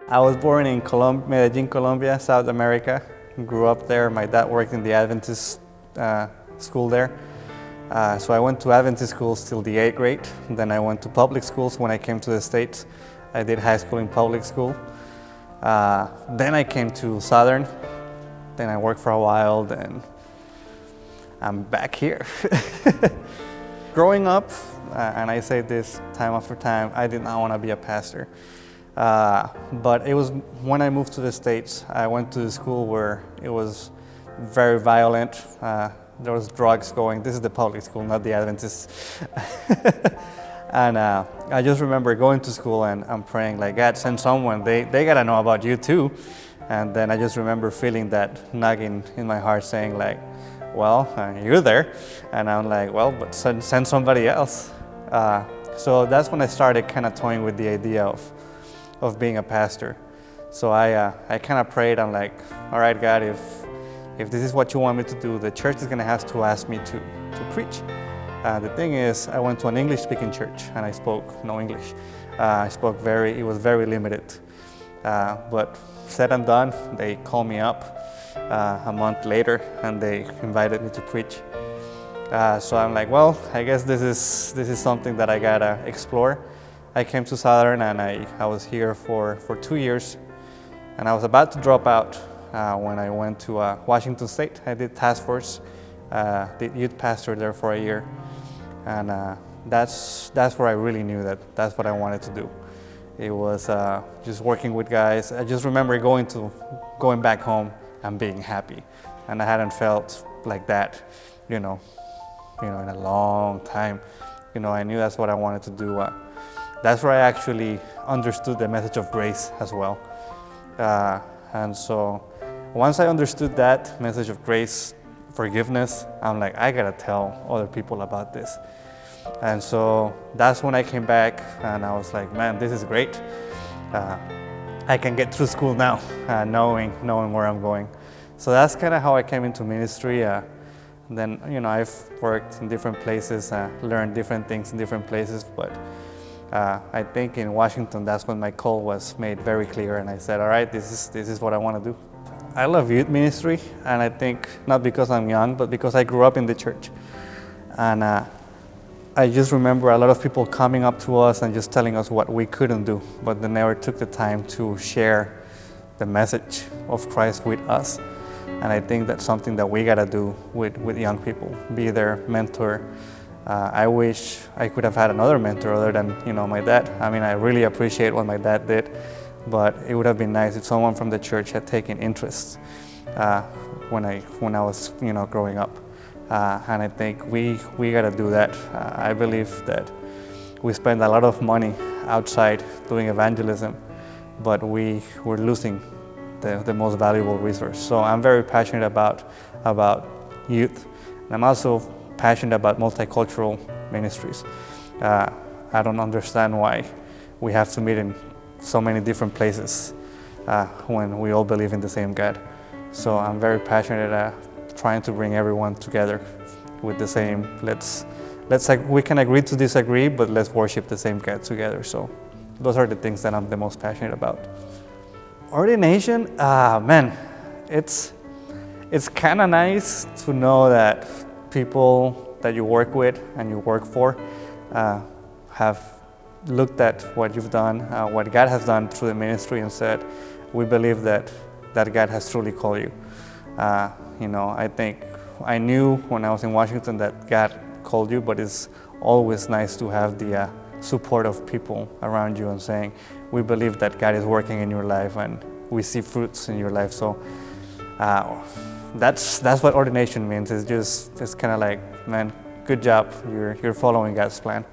I was born in Medellin, Colombia, South America. Grew up there. My dad worked in the Adventist school there. So I went to Adventist schools till the 8th grade. Then I went to public schools when I came to the States. I did high school in public school. Then I came to Southern. Then I worked for a while, then I'm back here. Growing up, and I say this time after time, I did not want to be a pastor. But it was when I moved to the States, I went to the school where it was very violent. There was drugs going. This is the public school, not the Adventist. And I just remember going to school and I'm praying, like, God, send someone. They got to know about you too. And then I just remember feeling that nagging in my heart saying, like, well, you're there. And I'm like, well, but send somebody else. So that's when I started kind of toying with the idea of being a pastor. So I kind of prayed. I'm like, all right, God, if this is what you want me to do, the church is going to have to ask me to preach. The thing is, I went to an English-speaking church and I spoke no English. It was very limited. But said and done, they called me up a month later and they invited me to preach. So I'm like, well, I guess this is something that I gotta explore. I came to Southern and I was here for 2 years, and I was about to drop out when I went to Washington State. I did task force, did youth pastor there for a year, and that's where I really knew that that's what I wanted to do. It was just working with guys. I just remember going back home and being happy, and I hadn't felt like that, in a long time. I knew that's what I wanted to do. That's where I actually understood the message of grace as well. And so once I understood that message of grace, forgiveness, I'm like, I gotta tell other people about this. And so that's when I came back and I was like, man, this is great. I can get through school now, knowing where I'm going. So that's kind of how I came into ministry. Then, I've worked in different places, learned different things in different places, but I think in Washington, that's when my call was made very clear, and I said, all right, this is what I want to do. I love youth ministry, and I think not because I'm young, but because I grew up in the church. And I just remember a lot of people coming up to us and just telling us what we couldn't do, but they never took the time to share the message of Christ with us. And I think that's something that we gotta do with young people, be their mentor. I wish I could have had another mentor other than, my dad. I mean, I really appreciate what my dad did, but it would have been nice if someone from the church had taken interest when I was, growing up. And I think we gotta do that. I believe that we spend a lot of money outside doing evangelism, but we're losing the most valuable resource. So I'm very passionate about youth, and I'm also passionate about multicultural ministries. I don't understand why we have to meet in so many different places when we all believe in the same God. So I'm very passionate trying to bring everyone together with the same, we can agree to disagree, but let's worship the same God together. So those are the things that I'm the most passionate about. Ordination, man, it's kind of nice to know that people that you work with and you work for have looked at what you've done, what God has done through the ministry, and said, we believe that God has truly called you. I think I knew when I was in Washington that God called you, but it's always nice to have the support of people around you and saying, we believe that God is working in your life and we see fruits in your life. So that's what ordination means. It's kind of like, man, good job. You're following God's plan.